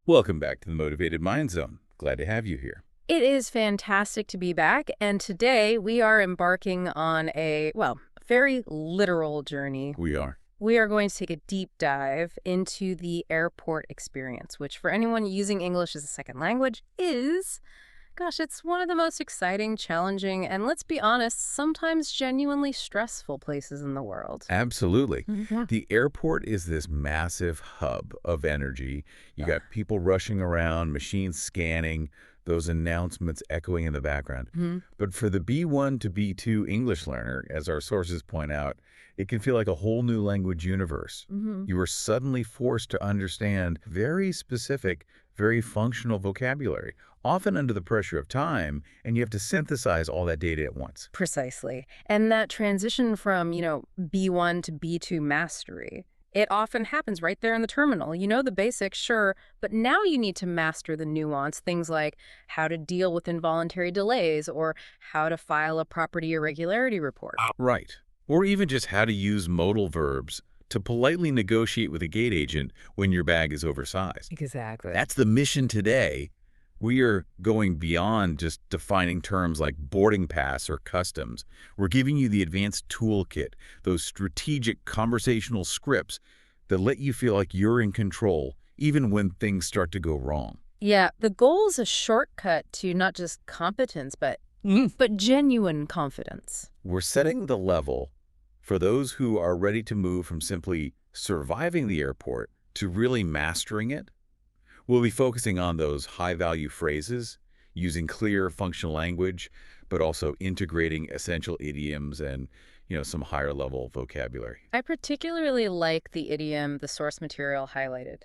Welcome back to the Motivated Mind Zone. Glad to have you here. It is fantastic to be back, and today we are embarking on very literal journey. We are. We are going to take a deep dive into the airport experience, which for anyone using English as a second language it's one of the most exciting, challenging, and let's be honest, sometimes genuinely stressful places in the world. Absolutely. Mhm. The airport is this massive hub of energy. You got people rushing around, machines scanning, those announcements echoing in the background. Mhm. But for the B1 to B2 English learner, as our sources point out, it can feel like a whole new language universe. Mhm. You are suddenly forced to understand very specific, very functional vocabulary, often under the pressure of time, and you have to synthesize all that data at once. Precisely. And that transition from, B1 to B2 mastery, it often happens right there in the terminal. You know the basics, sure, but now you need to master the nuance, things like how to deal with involuntary delays or how to file a property irregularity report. Right. Or even just how to use modal verbs to politely negotiate with a gate agent when your bag is oversized. Exactly. That's the mission today. We are going beyond just defining terms like boarding pass or customs. We're giving you the advanced toolkit, those strategic conversational scripts that let you feel like you're in control, even when things start to go wrong. Yeah, the goal is a shortcut to not just competence, but genuine confidence. We're setting the level for those who are ready to move from simply surviving the airport to really mastering it. We'll be focusing on those high-value phrases, using clear functional language, but also integrating essential idioms and, some higher-level vocabulary. I particularly like the idiom the source material highlighted.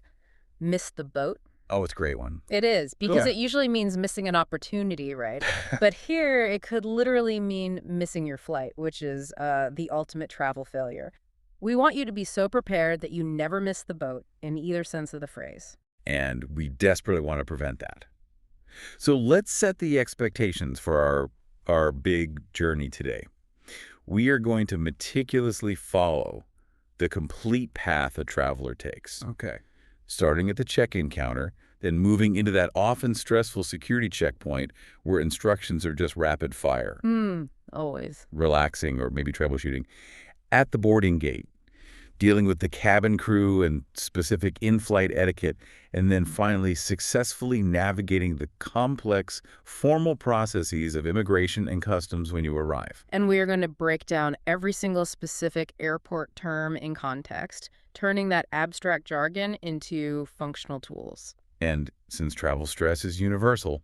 Miss the boat. Oh, it's a great one. It is, because Yeah. it usually means missing an opportunity, right? But here, it could literally mean missing your flight, which is the ultimate travel failure. We want you to be so prepared that you never miss the boat in either sense of the phrase. And we desperately want to prevent that. So let's set the expectations for our big journey today. We are going to meticulously follow the complete path a traveler takes. Okay. Starting at the check-in counter, then moving into that often stressful security checkpoint where instructions are just rapid fire, Always. relaxing, or maybe troubleshooting. At the boarding gate, dealing with the cabin crew and specific in-flight etiquette, and then finally successfully navigating the complex, formal processes of immigration and customs when you arrive. And we are going to break down every single specific airport term in context, turning that abstract jargon into functional tools. And since travel stress is universal,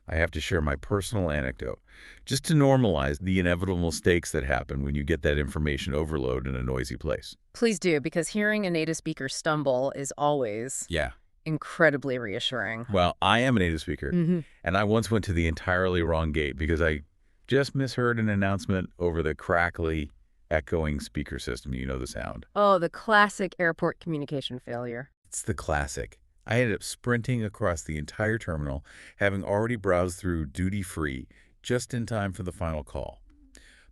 I have to share my personal anecdote, just to normalize the inevitable mistakes that happen when you get that information overload in a noisy place. Please do, because hearing a native speaker stumble is always Yeah. incredibly reassuring. Well, I am a native speaker, Mm-hmm. and I once went to the entirely wrong gate because I just misheard an announcement over the crackly, echoing speaker system. You know the sound. Oh, the classic airport communication failure. It's the classic. I ended up sprinting across the entire terminal, having already browsed through duty-free, just in time for the final call.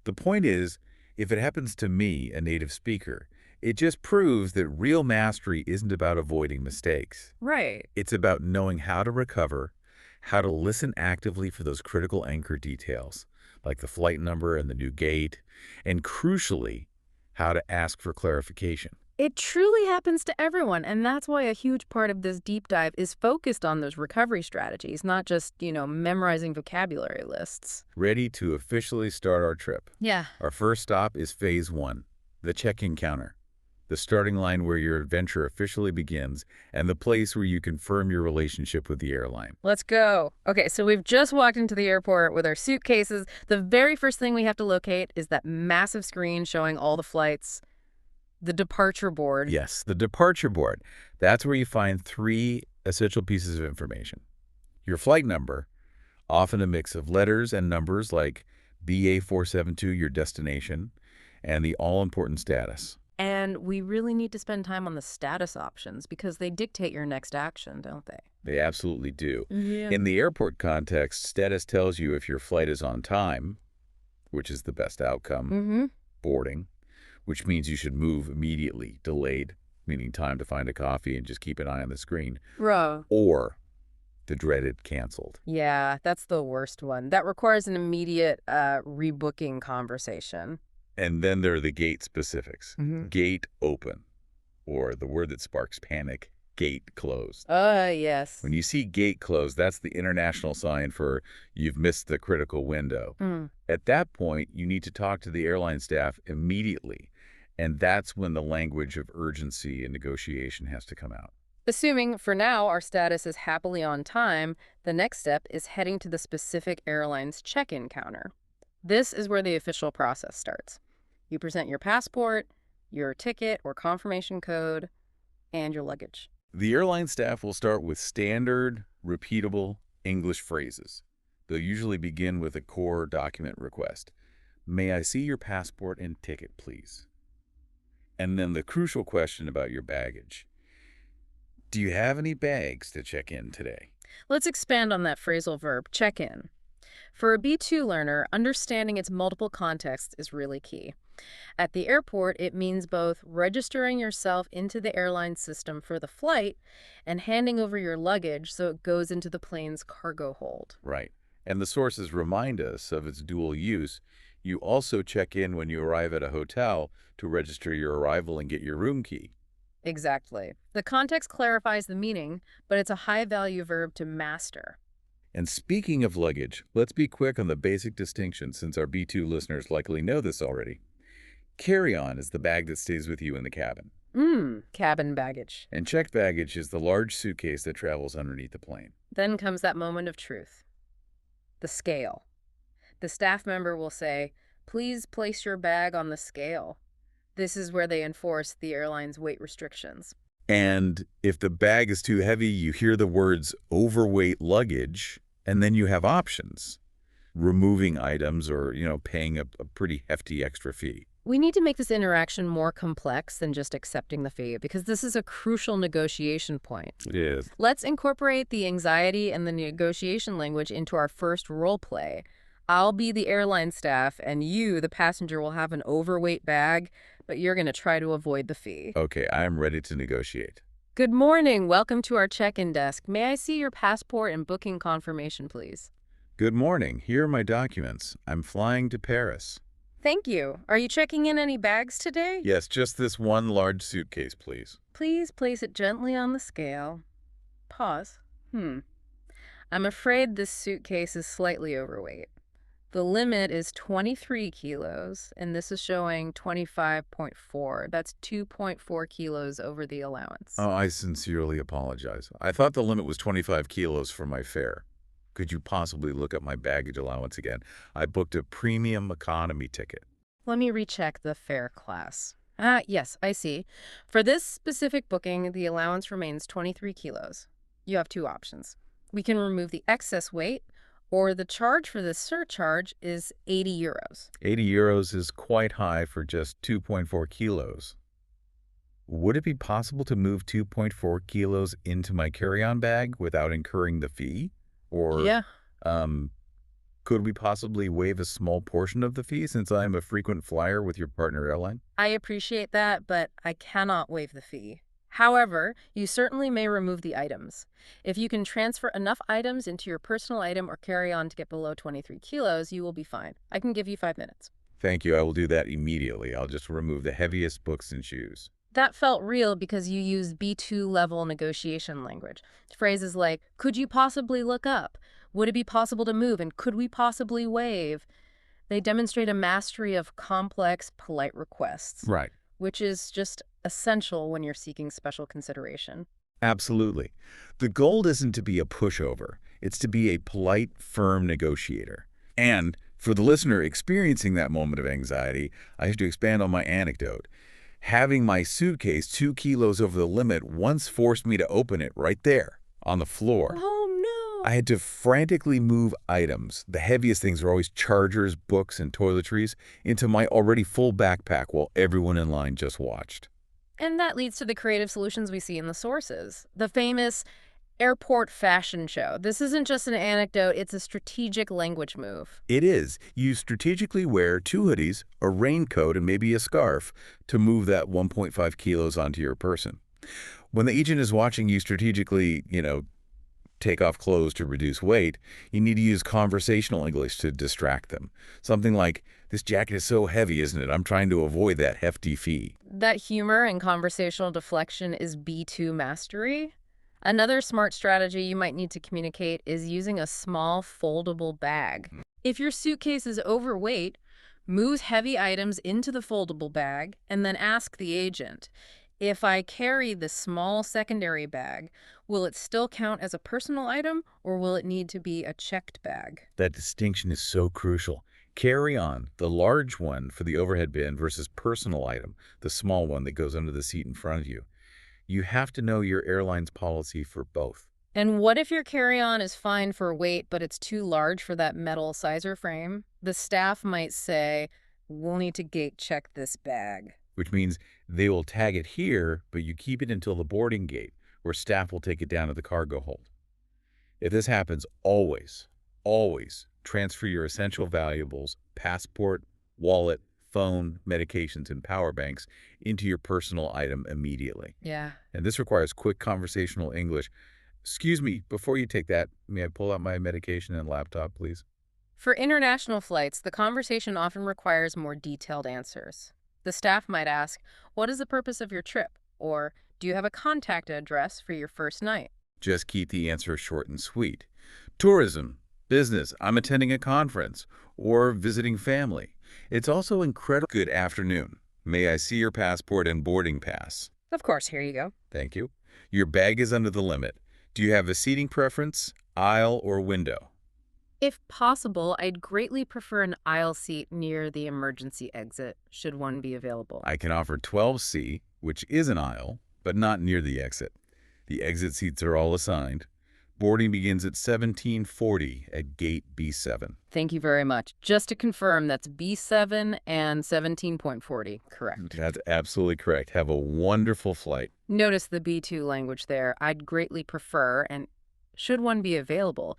The point is, if it happens to me, a native speaker, it just proves that real mastery isn't about avoiding mistakes. Right. It's about knowing how to recover, how to listen actively for those critical anchor details, like the flight number and the new gate, and crucially, how to ask for clarification. It truly happens to everyone, and that's why a huge part of this deep dive is focused on those recovery strategies, not just, memorizing vocabulary lists. Ready to officially start our trip. Yeah. Our first stop is Phase 1, the check-in counter, the starting line where your adventure officially begins and the place where you confirm your relationship with the airline. Let's go. Okay, so we've just walked into the airport with our suitcases. The very first thing we have to locate is that massive screen showing all the flights. The departure board. Yes, the departure board. That's where you find 3 essential pieces of information. Your flight number, often a mix of letters and numbers like BA472, your destination, and the all-important status. And we really need to spend time on the status options because they dictate your next action, don't they? They absolutely do. Yeah. In the airport context, status tells you if your flight is on time, which is the best outcome, Mm-hmm. boarding, which means you should move immediately, delayed, meaning time to find a coffee and just keep an eye on the screen, Bro. or the dreaded canceled. Yeah, that's the worst one. That requires an immediate rebooking conversation. And then there are the gate specifics. Hmm. Gate open, or the word that sparks panic, gate closed. Yes. When you see gate closed, that's the international sign for you've missed the critical window. Mm. At that point, you need to talk to the airline staff immediately, and that's when the language of urgency and negotiation has to come out. Assuming, for now, our status is happily on time, the next step is heading to the specific airline's check-in counter. This is where the official process starts. You present your passport, your ticket or confirmation code, and your luggage. The airline staff will start with standard, repeatable English phrases. They'll usually begin with a core document request. May I see your passport and ticket, please? And then the crucial question about your baggage. Do you have any bags to check in today? Let's expand on that phrasal verb, check in. For a B2 learner, understanding its multiple contexts is really key. At the airport, it means both registering yourself into the airline system for the flight and handing over your luggage so it goes into the plane's cargo hold. Right. And the sources remind us of its dual use. You also check in when you arrive at a hotel to register your arrival and get your room key. Exactly. The context clarifies the meaning, but it's a high-value verb to master. And speaking of luggage, let's be quick on the basic distinction since our B2 listeners likely know this already. Carry-on is the bag that stays with you in the cabin. Cabin baggage. And checked baggage is the large suitcase that travels underneath the plane. Then comes that moment of truth. The scale. The staff member will say, please place your bag on the scale. This is where they enforce the airline's weight restrictions. And if the bag is too heavy, you hear the words overweight luggage, and then you have options. Removing items or, paying a pretty hefty extra fee. We need to make this interaction more complex than just accepting the fee, because this is a crucial negotiation point. It is. Let's incorporate the anxiety and the negotiation language into our first role play. I'll be the airline staff, and you, the passenger, will have an overweight bag, but you're going to try to avoid the fee. Okay, I am ready to negotiate. Good morning. Welcome to our check-in desk. May I see your passport and booking confirmation, please? Good morning. Here are my documents. I'm flying to Paris. Thank you. Are you checking in any bags today? Yes, just this one large suitcase, please. Please place it gently on the scale. Pause. I'm afraid this suitcase is slightly overweight. The limit is 23 kilos, and this is showing 25.4. That's 2.4 kilos over the allowance. Oh, I sincerely apologize. I thought the limit was 25 kilos for my fare. Could you possibly look up my baggage allowance again? I booked a premium economy ticket. Let me recheck the fare class. Yes, I see. For this specific booking, the allowance remains 23 kilos. You have two options. We can remove the excess weight, or the charge for this surcharge is 80 euros. 80 euros is quite high for just 2.4 kilos. Would it be possible to move 2.4 kilos into my carry-on bag without incurring the fee? Or, Yeah. Could we possibly waive a small portion of the fee since I'm a frequent flyer with your partner airline? I appreciate that, but I cannot waive the fee. However, you certainly may remove the items. If you can transfer enough items into your personal item or carry-on to get below 23 kilos, you will be fine. I can give you 5 minutes. Thank you. I will do that immediately. I'll just remove the heaviest books and shoes. That felt real because you used B2 level negotiation language. Phrases like, could you possibly look up? Would it be possible to move? And could we possibly waive? They demonstrate a mastery of complex, polite requests. Right. Which is just essential when you're seeking special consideration. Absolutely. The goal isn't to be a pushover. It's to be a polite, firm negotiator. And for the listener experiencing that moment of anxiety, I have to expand on my anecdote. Having my suitcase 2 kilos over the limit once forced me to open it right there on the floor. Oh, no. I had to frantically move items, the heaviest things are always chargers, books, and toiletries, into my already full backpack while everyone in line just watched. And that leads to the creative solutions we see in the sources. The famous, Airport fashion show. This isn't just an anecdote, it's a strategic language move. It is. You strategically wear 2 hoodies, a raincoat, and maybe a scarf to move that 1.5 kilos onto your person. When the agent is watching you strategically, take off clothes to reduce weight, you need to use conversational English to distract them. Something like, "This jacket is so heavy, isn't it? I'm trying to avoid that hefty fee." That humor and conversational deflection is B2 mastery. Another smart strategy you might need to communicate is using a small foldable bag. If your suitcase is overweight, move heavy items into the foldable bag and then ask the agent, if I carry the small secondary bag, will it still count as a personal item or will it need to be a checked bag? That distinction is so crucial. Carry on, the large one for the overhead bin versus personal item, the small one that goes under the seat in front of you. You have to know your airline's policy for both. And what if your carry-on is fine for weight, but it's too large for that metal sizer frame? The staff might say, we'll need to gate check this bag. Which means they will tag it here, but you keep it until the boarding gate, where staff will take it down to the cargo hold. If this happens, always transfer your essential valuables, passport, wallet, phone, medications, and power banks into your personal item immediately. Yeah. And this requires quick conversational English. "Excuse me, before you take that, may I pull out my medication and laptop, please?" For international flights, the conversation often requires more detailed answers. The staff might ask, what is the purpose of your trip? Or, do you have a contact address for your first night? Just keep the answer short and sweet. Tourism, business, I'm attending a conference, or visiting family. It's also incredible. "Good afternoon. May I see your passport and boarding pass?" Of course, here you go. "Thank you. Your bag is under the limit. Do you have a seating preference, aisle or window?" If possible, I'd greatly prefer an aisle seat near the emergency exit, should one be available. "I can offer 12C, which is an aisle, but not near the exit. The exit seats are all assigned. Boarding begins at 1740 at gate B7. Thank you very much. Just to confirm, that's B7 and 17.40, correct. That's absolutely correct. Have a wonderful flight. Notice the B2 language there. I'd greatly prefer, and should one be available,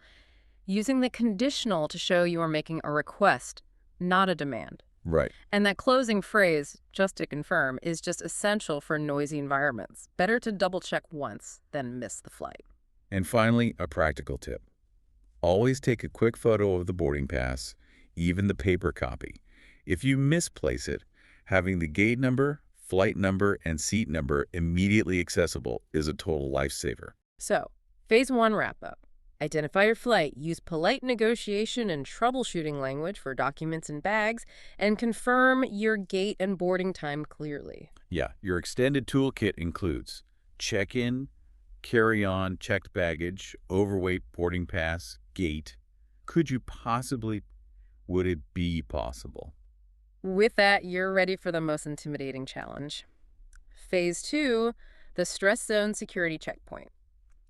using the conditional to show you are making a request, not a demand. Right. And that closing phrase, just to confirm, is just essential for noisy environments. Better to double check once than miss the flight. And finally, a practical tip. Always take a quick photo of the boarding pass, even the paper copy. If you misplace it, having the gate number, flight number, and seat number immediately accessible is a total lifesaver. So, phase 1 wrap-up. Identify your flight, use polite negotiation and troubleshooting language for documents and bags, and confirm your gate and boarding time clearly. Yeah, your extended toolkit includes check-in, carry-on, checked baggage, overweight boarding pass, gate. Would it be possible? With that, you're ready for the most intimidating challenge. Phase 2, the stress zone security checkpoint.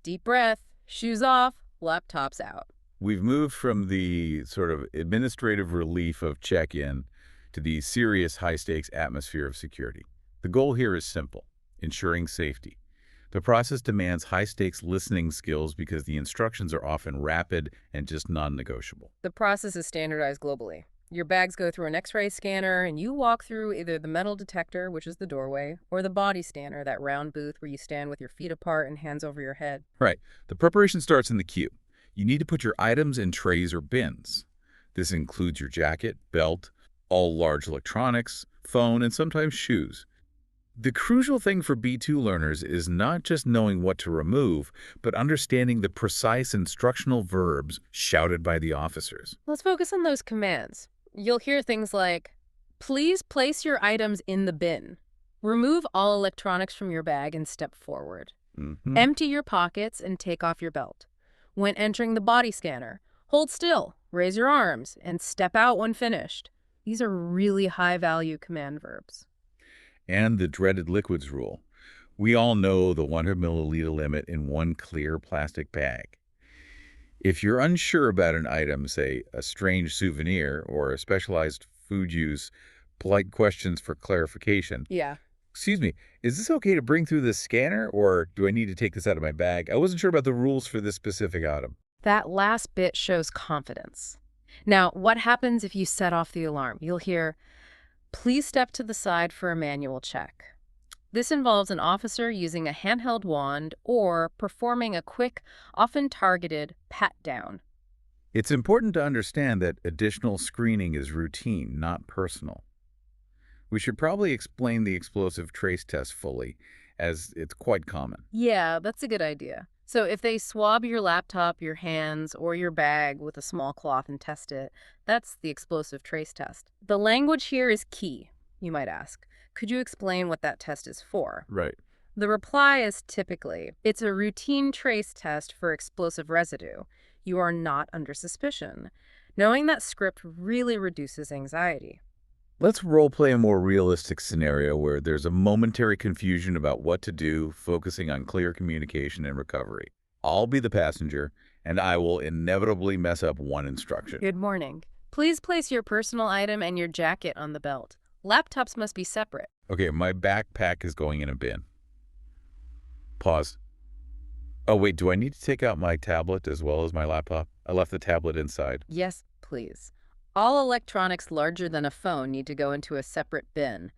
Deep breath, shoes off, laptops out. We've moved from the sort of administrative relief of check-in to the serious high-stakes atmosphere of security. The goal here is simple: ensuring safety. The process demands high-stakes listening skills because the instructions are often rapid and just non-negotiable. The process is standardized globally. Your bags go through an X-ray scanner, and you walk through either the metal detector, which is the doorway, or the body scanner, that round booth where you stand with your feet apart and hands over your head. Right. The preparation starts in the queue. You need to put your items in trays or bins. This includes your jacket, belt, all large electronics, phone, and sometimes shoes. The crucial thing for B2 learners is not just knowing what to remove, but understanding the precise instructional verbs shouted by the officers. Let's focus on those commands. You'll hear things like, please place your items in the bin. Remove all electronics from your bag and step forward. Empty your pockets and take off your belt. When entering the body scanner, hold still, raise your arms, and step out when finished. These are really high-value command verbs. And the dreaded liquids rule. We all know the 100 milliliter limit in one clear plastic bag. If you're unsure about an item, say a strange souvenir or a specialized food use, polite questions for clarification. Yeah. Excuse me, is this okay to bring through this scanner, or do I need to take this out of my bag? I wasn't sure about the rules for this specific item. That last bit shows confidence. Now, what happens if you set off the alarm? You'll hear, "Please step to the side for a manual check." This involves an officer using a handheld wand or performing a quick, often targeted pat-down. It's important to understand that additional screening is routine, not personal. We should probably explain the explosive trace test fully, as it's quite common. Yeah, that's a good idea. So if they swab your laptop, your hands, or your bag with a small cloth and test it, that's the explosive trace test. The language here is key, you might ask. Could you explain what that test is for? Right. The reply is typically, it's a routine trace test for explosive residue. You are not under suspicion. Knowing that script really reduces anxiety. Let's role-play a more realistic scenario where there's a momentary confusion about what to do, focusing on clear communication and recovery. I'll be the passenger, and I will inevitably mess up one instruction. Good morning. Please place your personal item and your jacket on the belt. Laptops must be separate. Okay, my backpack is going in a bin. Pause. Oh, wait, do I need to take out my tablet as well as my laptop? I left the tablet inside. Yes, please. All electronics larger than a phone need to go into a separate bin.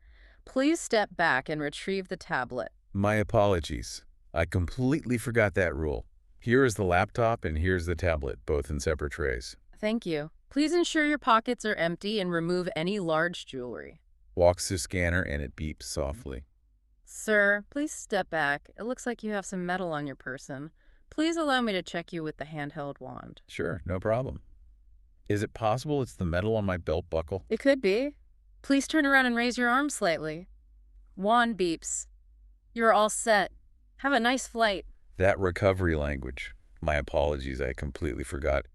Please step back and retrieve the tablet. My apologies. I completely forgot that rule. Here is the laptop and here's the tablet, both in separate trays. Thank you. Please ensure your pockets are empty and remove any large jewelry. Walks through scanner and it beeps softly. Sir, please step back. It looks like you have some metal on your person. Please allow me to check you with the handheld wand. Sure, no problem. Is it possible it's the metal on my belt buckle? It could be. Please turn around and raise your arm slightly. Wand beeps. You're all set. Have a nice flight. That recovery language. My apologies, I completely forgot.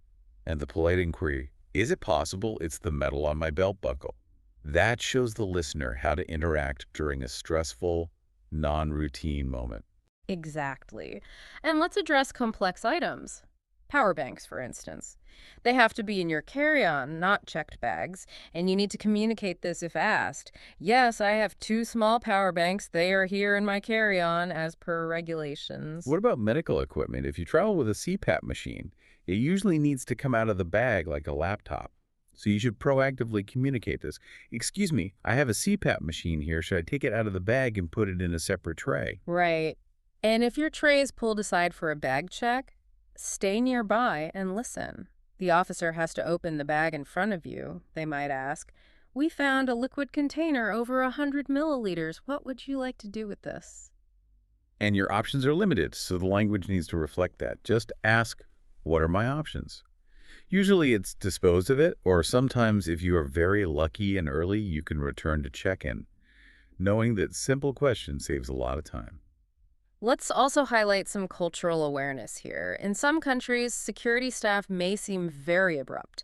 And the polite inquiry, is it possible it's the metal on my belt buckle? That shows the listener how to interact during a stressful, non-routine moment. Exactly. And let's address complex items. Power banks, for instance. They have to be in your carry-on, not checked bags, and you need to communicate this if asked. Yes, I have 2 small power banks. They are here in my carry-on as per regulations. What about medical equipment? If you travel with a CPAP machine, it usually needs to come out of the bag like a laptop. So you should proactively communicate this. Excuse me, I have a CPAP machine here. Should I take it out of the bag and put it in a separate tray? Right. And if your tray is pulled aside for a bag check, stay nearby and listen. The officer has to open the bag in front of you. They might ask, "We found a liquid container over 100 milliliters. What would you like to do with this?" And your options are limited, so the language needs to reflect that. Just ask, what are my options? Usually it's dispose of it, or sometimes if you are very lucky and early, you can return to check-in. Knowing that simple questions saves a lot of time. Let's also highlight some cultural awareness here. In some countries, security staff may seem very abrupt.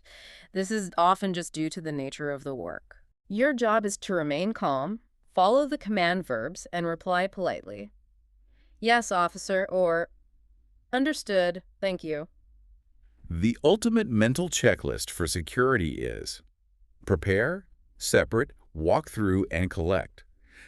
This is often just due to the nature of the work. Your job is to remain calm, follow the command verbs, and reply politely. Yes, officer, or understood, thank you. The ultimate mental checklist for security is prepare, separate, walk through, and collect.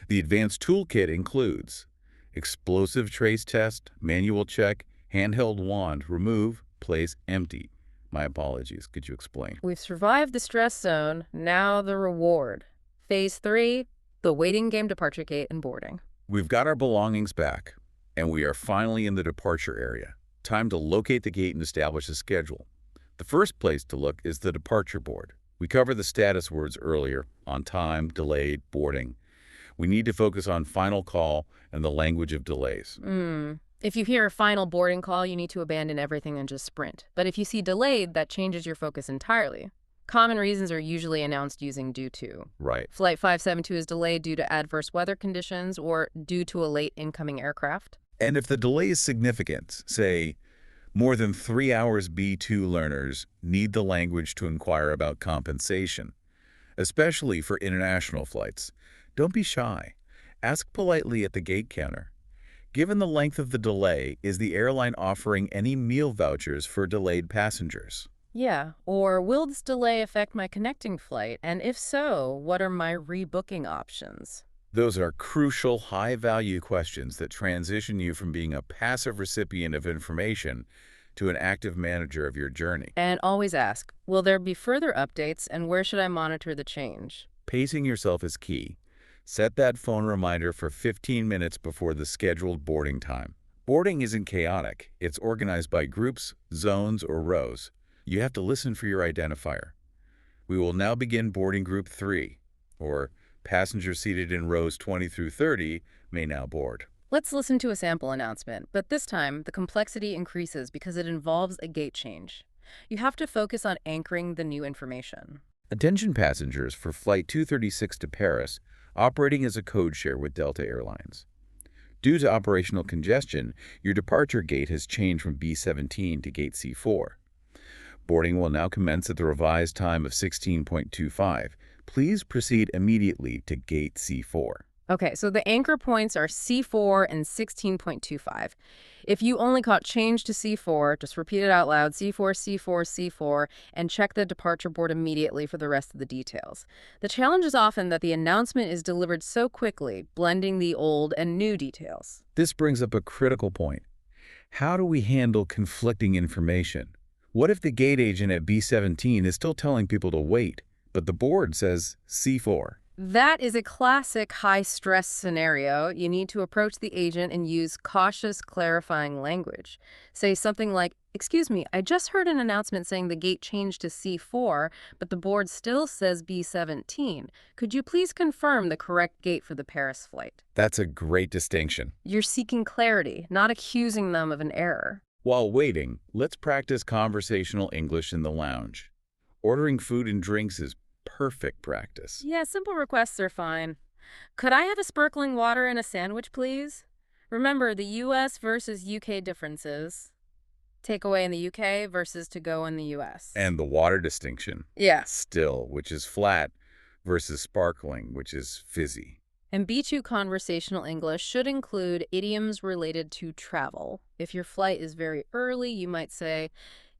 The advanced toolkit includes explosive trace test, manual check, handheld wand, remove, place, empty. My apologies. Could you explain? We've survived the stress zone, now the reward. Phase 3, the waiting game, departure gate, and boarding. We've got our belongings back, and we are finally in the departure area. Time to locate the gate and establish a schedule. The first place to look is the departure board. We covered the status words earlier: on time, delayed, boarding. We need to focus on final call and the language of delays. If you hear a final boarding call, you need to abandon everything and just sprint. But if you see delayed, that changes your focus entirely. Common reasons are usually announced using due to. Right. Flight 572 is delayed due to adverse weather conditions or due to a late incoming aircraft. And if the delay is significant, say, more than 3 hours, B2 learners need the language to inquire about compensation, especially for international flights. Don't be shy. Ask politely at the gate counter. Given the length of the delay, is the airline offering any meal vouchers for delayed passengers? Yeah, or will this delay affect my connecting flight? And if so, what are my rebooking options? Those are crucial, high-value questions that transition you from being a passive recipient of information to an active manager of your journey. And always ask, will there be further updates and where should I monitor the change? Pacing yourself is key. Set that phone reminder for 15 minutes before the scheduled boarding time. Boarding isn't chaotic. It's organized by groups, zones, or rows. You have to listen for your identifier. We will now begin boarding group 3, or passengers seated in rows 20 through 30 may now board. Let's listen to a sample announcement, but this time the complexity increases because it involves a gate change. You have to focus on anchoring the new information. Attention passengers for Flight 236 to Paris, operating as a code share with Delta Airlines. Due to operational congestion, your departure gate has changed from B17 to gate C4. Boarding will now commence at the revised time of 16.25. Please proceed immediately to gate C4. Okay, so the anchor points are C4 and 16.25. If you only caught change to C4, just repeat it out loud, C4, C4, C4, and check the departure board immediately for the rest of the details. The challenge is often that the announcement is delivered so quickly, blending the old and new details. This brings up a critical point. How do we handle conflicting information? What if the gate agent at B17 is still telling people to wait, but the board says C4? That is a classic high-stress scenario. You need to approach the agent and use cautious, clarifying language. Say something like, "Excuse me, I just heard an announcement saying the gate changed to C4, but the board still says B17. Could you please confirm the correct gate for the Paris flight?" That's a great distinction. You're seeking clarity, not accusing them of an error. While waiting, let's practice conversational English in the lounge. Ordering food and drinks is perfect practice. Yeah, simple requests are fine. Could I have a sparkling water and a sandwich, please? Remember the US versus UK differences. Takeaway in the UK versus to go in the US. And the water distinction. Yeah. Still, which is flat, versus sparkling, which is fizzy. And B2 conversational English should include idioms related to travel. If your flight is very early, you might say,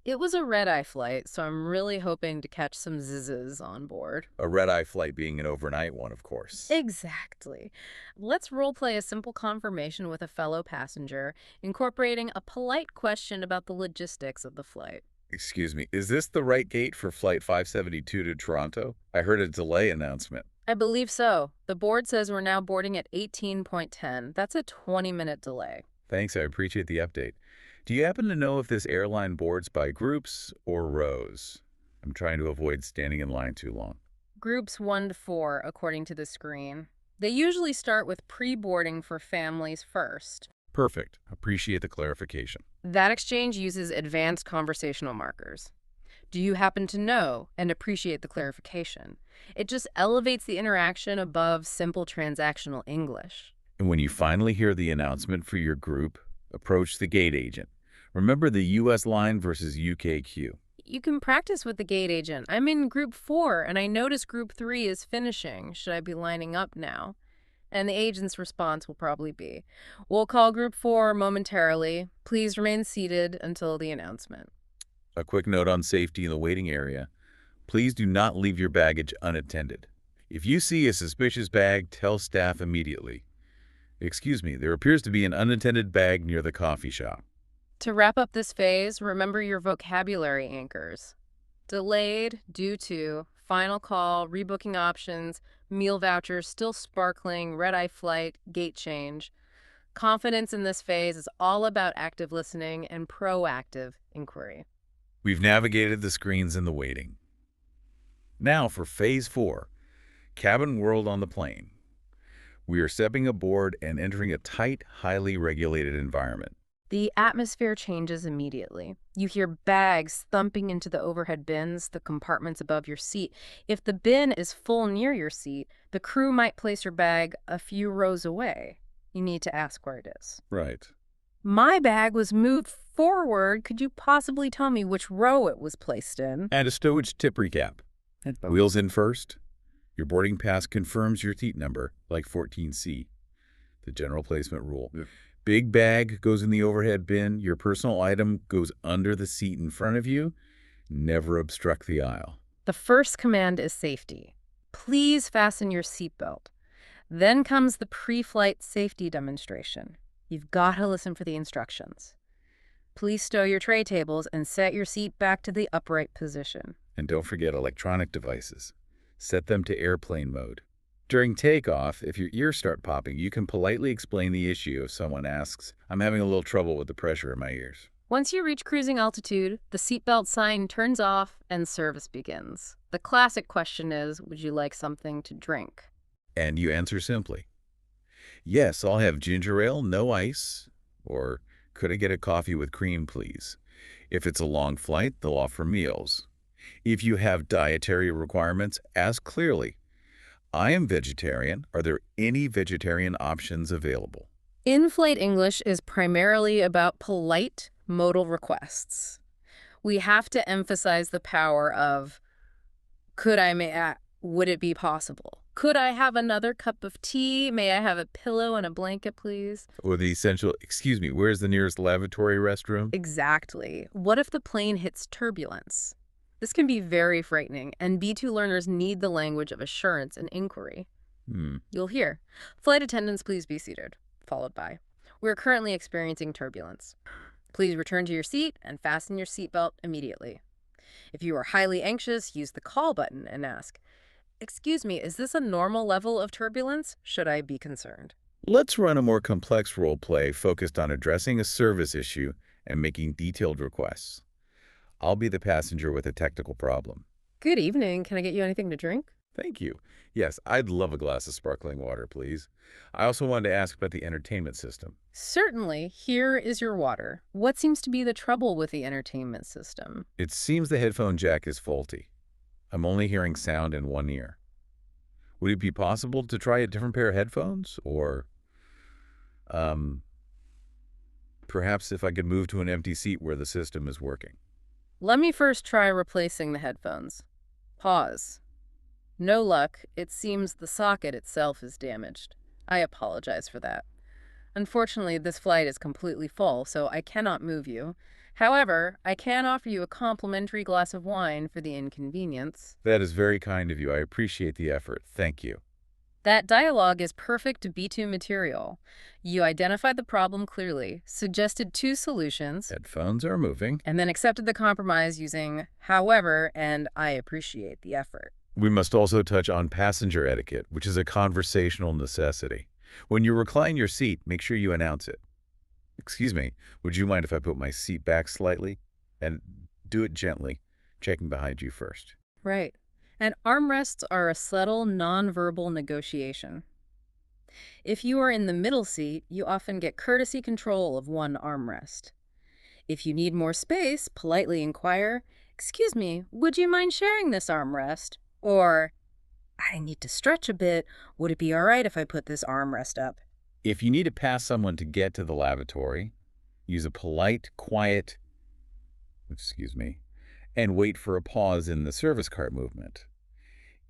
"It was a red-eye flight, so I'm really hoping to catch some zizzes on board." A red-eye flight being an overnight one, of course. Exactly. Let's role-play a simple confirmation with a fellow passenger, incorporating a polite question about the logistics of the flight. Excuse me, is this the right gate for Flight 572 to Toronto? I heard a delay announcement. I believe so. The board says we're now boarding at 18.10. That's a 20-minute delay. Thanks, I appreciate the update. Do you happen to know if this airline boards by groups or rows? I'm trying to avoid standing in line too long. Groups 1 to 4, according to the screen. They usually start with pre-boarding for families first. Perfect. Appreciate the clarification. That exchange uses advanced conversational markers. Do you happen to know and appreciate the clarification? It just elevates the interaction above simple transactional English. And when you finally hear the announcement for your group, approach the gate agent. Remember the US line versus UK queue. You can practice with the gate agent. I'm in group 4 and I notice group 3 is finishing. Should I be lining up now? And the agent's response will probably be, "We'll call group 4 momentarily. Please remain seated until the announcement." A quick note on safety in the waiting area. Please do not leave your baggage unattended. If you see a suspicious bag, tell staff immediately. Excuse me, there appears to be an unattended bag near the coffee shop. To wrap up this phase, remember your vocabulary anchors. Delayed, due to, final call, rebooking options, meal vouchers, still sparkling, red-eye flight, gate change. Confidence in this phase is all about active listening and proactive inquiry. We've navigated the screens in the waiting. Now for Phase 4, Cabin World on the plane. We are stepping aboard and entering a tight, highly regulated environment. The atmosphere changes immediately. You hear bags thumping into the overhead bins, the compartments above your seat. If the bin is full near your seat, the crew might place your bag a few rows away. You need to ask where it is. Right. My bag was moved forward. Could you possibly tell me which row it was placed in? And a stowage tip recap. Wheels in first. Your boarding pass confirms your seat number, like 14C, the general placement rule. Yeah. Big bag goes in the overhead bin. Your personal item goes under the seat in front of you. Never obstruct the aisle. The first command is safety. Please fasten your seatbelt. Then comes the pre-flight safety demonstration. You've got to listen for the instructions. Please stow your tray tables and set your seat back to the upright position. And don't forget electronic devices. Set them to airplane mode. During takeoff, if your ears start popping, you can politely explain the issue if someone asks, "I'm having a little trouble with the pressure in my ears." Once you reach cruising altitude, the seatbelt sign turns off and service begins. The classic question is, would you like something to drink? And you answer simply, "Yes, I'll have ginger ale, no ice," or "Could I get a coffee with cream, please?" If it's a long flight, they'll offer meals. If you have dietary requirements, ask clearly, "I am vegetarian. Are there any vegetarian options available?" In-flight English is primarily about polite modal requests. We have to emphasize the power of, would it be possible? Could I have another cup of tea? May I have a pillow and a blanket, please? Or the essential, "Excuse me, where's the nearest lavatory restroom?" Exactly. What if the plane hits turbulence? This can be very frightening, and B2 learners need the language of assurance and inquiry. You'll hear, "Flight attendants, please be seated," followed by, "We're currently experiencing turbulence. Please return to your seat and fasten your seatbelt immediately." If you are highly anxious, use the call button and ask, "Excuse me, is this a normal level of turbulence? Should I be concerned?" Let's run a more complex role play focused on addressing a service issue and making detailed requests. I'll be the passenger with a technical problem. Good evening. Can I get you anything to drink? Thank you. Yes, I'd love a glass of sparkling water, please. I also wanted to ask about the entertainment system. Certainly. Here is your water. What seems to be the trouble with the entertainment system? It seems the headphone jack is faulty. I'm only hearing sound in one ear. Would it be possible to try a different pair of headphones? Or, perhaps if I could move to an empty seat where the system is working. Let me first try replacing the headphones. Pause. No luck. It seems the socket itself is damaged. I apologize for that. Unfortunately, this flight is completely full, so I cannot move you. However, I can offer you a complimentary glass of wine for the inconvenience. That is very kind of you. I appreciate the effort. Thank you. That dialogue is perfect B2 material. You identified the problem clearly, suggested two solutions, Headphones are moving. and then accepted the compromise using "however" and "I appreciate the effort." We must also touch on passenger etiquette, which is a conversational necessity. When you recline your seat, make sure you announce it. "Excuse me, would you mind if I put my seat back slightly?" And do it gently, checking behind you first. Right. And armrests are a subtle, nonverbal negotiation. If you are in the middle seat, you often get courtesy control of one armrest. If you need more space, politely inquire, "Excuse me, would you mind sharing this armrest?" Or, "I need to stretch a bit. Would it be all right if I put this armrest up?" If you need to pass someone to get to the lavatory, use a polite, quiet, "Excuse me," and wait for a pause in the service cart movement.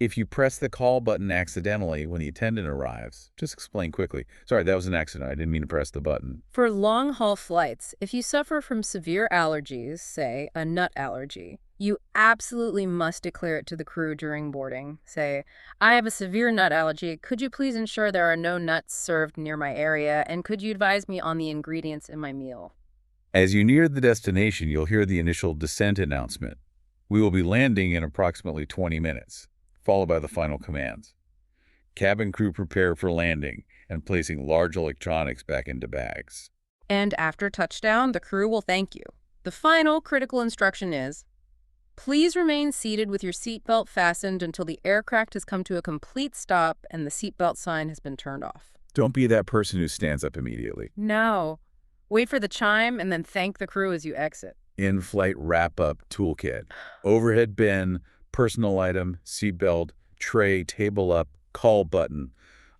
If you press the call button accidentally when the attendant arrives, just explain quickly, "Sorry, that was an accident. I didn't mean to press the button." For long-haul flights, if you suffer from severe allergies, say a nut allergy, you absolutely must declare it to the crew during boarding. Say, "I have a severe nut allergy. Could you please ensure there are no nuts served near my area, and could you advise me on the ingredients in my meal?" As you near the destination, you'll hear the initial descent announcement. "We will be landing in approximately 20 minutes, followed by the final commands. Cabin crew prepare for landing and placing large electronics back into bags." And after touchdown, the crew will thank you. The final critical instruction is, "Please remain seated with your seatbelt fastened until the aircraft has come to a complete stop and the seatbelt sign has been turned off." Don't be that person who stands up immediately. No. Wait for the chime and then thank the crew as you exit. In-flight wrap-up toolkit. Overhead bin, personal item, seatbelt, tray, table up, call button,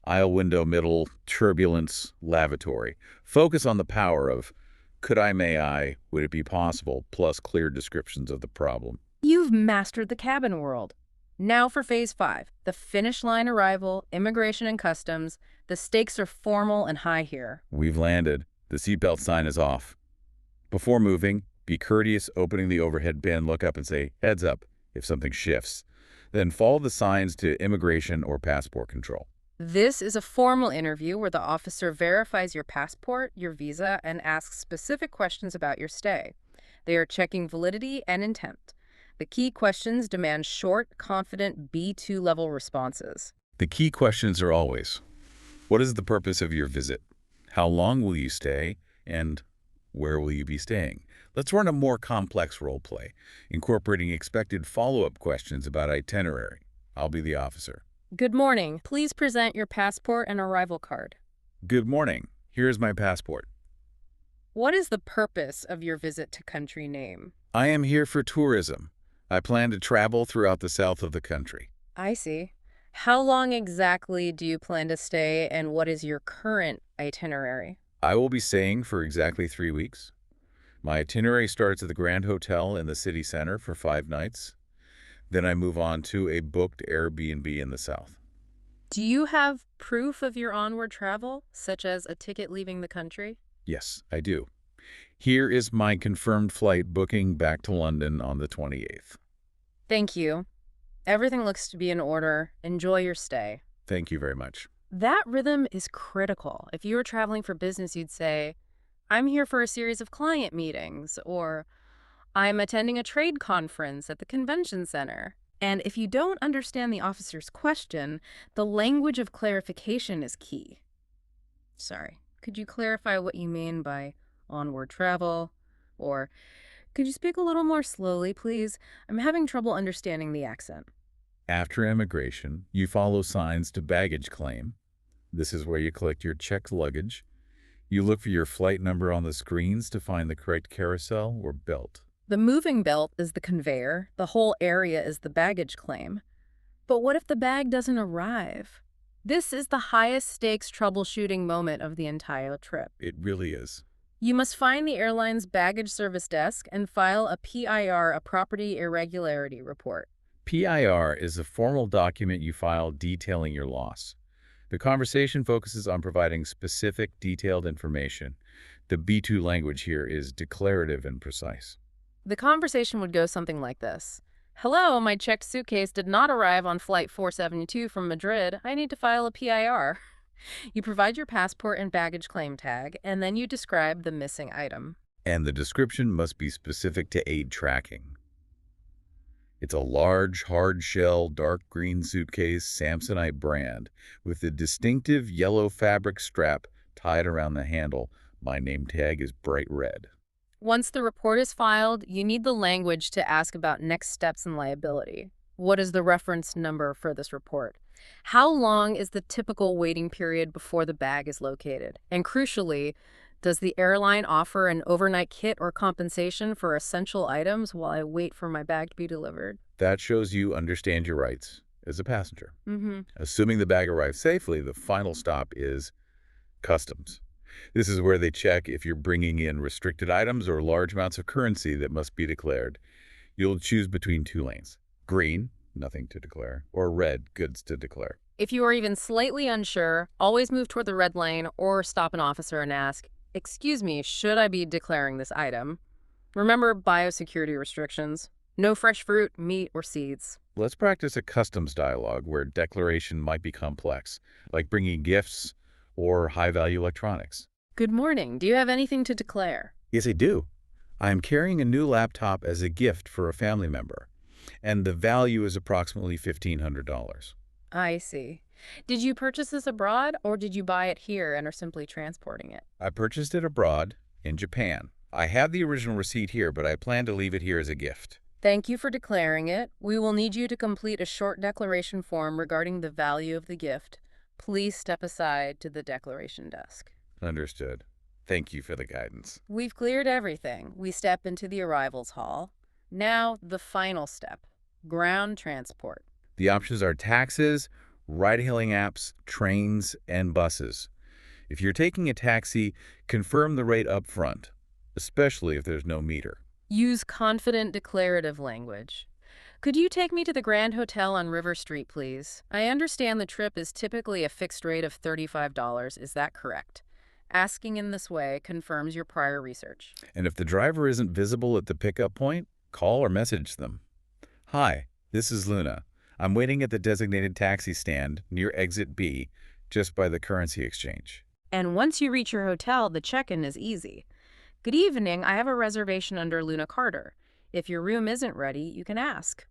aisle window middle, turbulence, lavatory. Focus on the power of "could I, may I, would it be possible," plus clear descriptions of the problem. You've mastered the cabin world. Now for Phase 5, the finish line arrival, immigration and customs. The stakes are formal and high here. We've landed. The seatbelt sign is off. Before moving, be courteous, opening the overhead bin, look up and say, "Heads up," if something shifts. Then follow the signs to immigration or passport control. This is a formal interview where the officer verifies your passport, your visa, and asks specific questions about your stay. They are checking validity and intent. The key questions demand short, confident B2 level responses. The key questions are always, what is the purpose of your visit? How long will you stay? And where will you be staying? Let's run a more complex role play, incorporating expected follow-up questions about itinerary. I'll be the officer. Good morning. Please present your passport and arrival card. Good morning. Here's my passport. What is the purpose of your visit to country name? I am here for tourism. I plan to travel throughout the south of the country. I see. How long exactly do you plan to stay, and what is your current itinerary? I will be staying for exactly 3 weeks. My itinerary starts at the Grand Hotel in the city center for 5 nights. Then I move on to a booked Airbnb in the south. Do you have proof of your onward travel, such as a ticket leaving the country? Yes, I do. Here is my confirmed flight booking back to London on the 28th. Thank you. Everything looks to be in order. Enjoy your stay. Thank you very much. That rhythm is critical. If you were traveling for business, you'd say, I'm here for a series of client meetings, or I'm attending a trade conference at the convention center. And if you don't understand the officer's question, the language of clarification is key. Sorry, could you clarify what you mean by onward travel? Or could you speak a little more slowly, please? I'm having trouble understanding the accent. After immigration, you follow signs to baggage claim. This is where you collect your checked luggage. You look for your flight number on the screens to find the correct carousel or belt. The moving belt is the conveyor. The whole area is the baggage claim. But what if the bag doesn't arrive? This is the highest stakes troubleshooting moment of the entire trip. It really is. You must find the airline's baggage service desk and file a PIR, a property irregularity report. PIR is a formal document you file detailing your loss. The conversation focuses on providing specific, detailed information. The B2 language here is declarative and precise. The conversation would go something like this. Hello, my checked suitcase did not arrive on flight 472 from Madrid. I need to file a PIR. You provide your passport and baggage claim tag, and then you describe the missing item. And the description must be specific to aid tracking. It's a large, hard-shell, dark green suitcase, Samsonite brand, with a distinctive yellow fabric strap tied around the handle. My name tag is bright red. Once the report is filed, you need the language to ask about next steps and liability. What is the reference number for this report? How long is the typical waiting period before the bag is located? And crucially, does the airline offer an overnight kit or compensation for essential items while I wait for my bag to be delivered? That shows you understand your rights as a passenger. Mm-hmm. Assuming the bag arrives safely, the final stop is customs. This is where they check if you're bringing in restricted items or large amounts of currency that must be declared. You'll choose between 2 lanes. Green, nothing to declare, or red, goods to declare. If you are even slightly unsure, always move toward the red lane or stop an officer and ask, excuse me, should I be declaring this item? Remember biosecurity restrictions. No fresh fruit, meat, or seeds. Let's practice a customs dialogue where declaration might be complex, like bringing gifts or high-value electronics. Good morning. Do you have anything to declare? Yes, I do. I am carrying a new laptop as a gift for a family member, and the value is approximately $1,500. I see. Did you purchase this abroad, or did you buy it here and are simply transporting it? I purchased it abroad, in Japan. I have the original receipt here, but I plan to leave it here as a gift. Thank you for declaring it. We will need you to complete a short declaration form regarding the value of the gift. Please step aside to the declaration desk. Understood. Thank you for the guidance. We've cleared everything. We step into the arrivals hall. Now, the final step, ground transport. The options are taxis, ride-hailing apps, trains, and buses. If you're taking a taxi, confirm the rate up front, especially if there's no meter. Use confident declarative language. Could you take me to the Grand Hotel on River Street, please? I understand the trip is typically a fixed rate of $35. Is that correct? Asking in this way confirms your prior research. And if the driver isn't visible at the pickup point, call or message them. Hi, this is Luna. I'm waiting at the designated taxi stand near exit B. just by the currency exchange. And once you reach your hotel, the check-in is easy. Good evening, I have a reservation under Luna Carter. If your room isn't ready, you can ask.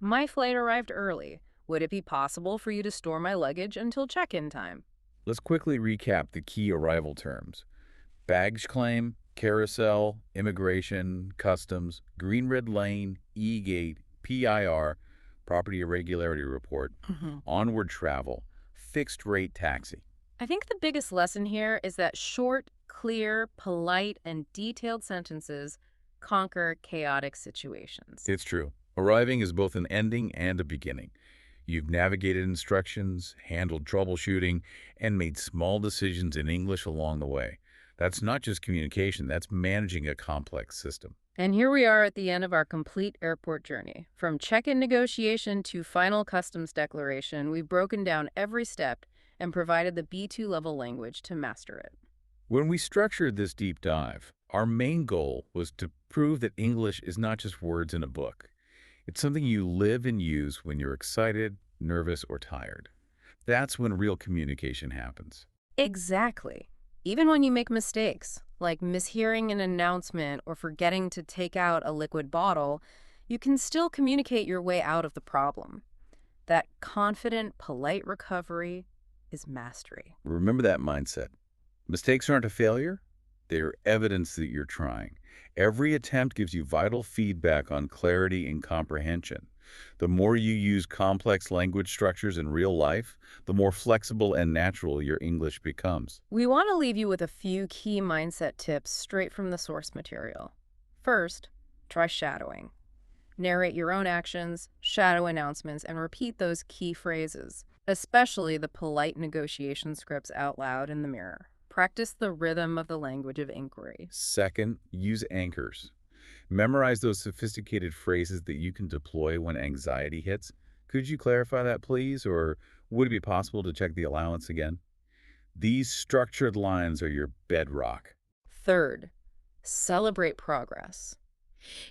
My flight arrived early. Would it be possible for you to store my luggage until check-in time? Let's quickly recap the key arrival terms. Baggage claim, carousel, immigration, customs, green-red lane, e-gate, PIR, property irregularity report, onward travel, fixed-rate taxi. I think the biggest lesson here is that short, clear, polite, and detailed sentences conquer chaotic situations. It's true. Arriving is both an ending and a beginning. You've navigated instructions, handled troubleshooting, and made small decisions in English along the way. That's not just communication, that's managing a complex system. And here we are at the end of our complete airport journey. From check-in negotiation to final customs declaration, we've broken down every step and provided the B2 level language to master it. When we structured this deep dive, our main goal was to prove that English is not just words in a book. It's something you live and use when you're excited, nervous, or tired. That's when real communication happens. Exactly. Even when you make mistakes, like mishearing an announcement or forgetting to take out a liquid bottle, you can still communicate your way out of the problem. That confident, polite recovery is mastery. Remember that mindset. Mistakes aren't a failure. They're evidence that you're trying. Every attempt gives you vital feedback on clarity and comprehension. The more you use complex language structures in real life, the more flexible and natural your English becomes. We want to leave you with a few key mindset tips straight from the source material. First, try shadowing. Narrate your own actions, shadow announcements, and repeat those key phrases, especially the polite negotiation scripts out loud in the mirror. Practice the rhythm of the language of inquiry. Second, use anchors. Memorize those sophisticated phrases that you can deploy when anxiety hits. Could you clarify that, please? Or would it be possible to check the allowance again? These structured lines are your bedrock. Third, celebrate progress.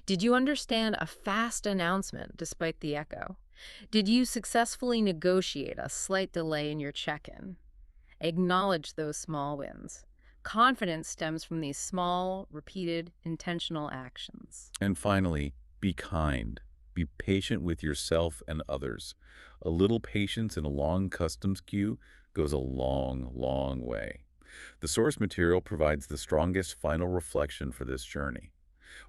Did you understand a fast announcement despite the echo? Did you successfully negotiate a slight delay in your check-in? Acknowledge those small wins. Confidence stems from these small, repeated, intentional actions. And finally, be kind. Be patient with yourself and others. A little patience in a long customs queue goes a long, long way. The source material provides the strongest final reflection for this journey.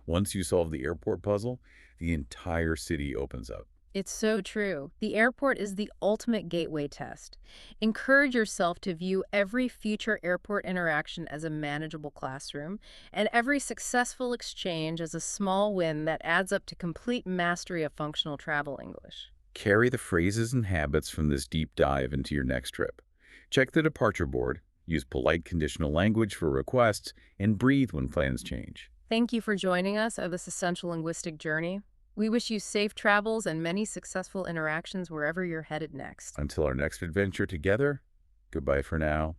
Once you solve the airport puzzle, the entire city opens up. It's so true. The airport is the ultimate gateway test. Encourage yourself to view every future airport interaction as a manageable classroom, and every successful exchange as a small win that adds up to complete mastery of functional travel English. Carry the phrases and habits from this deep dive into your next trip. Check the departure board, use polite conditional language for requests, and breathe when plans change. Thank you for joining us on this essential linguistic journey. We wish you safe travels and many successful interactions wherever you're headed next. Until our next adventure together, goodbye for now.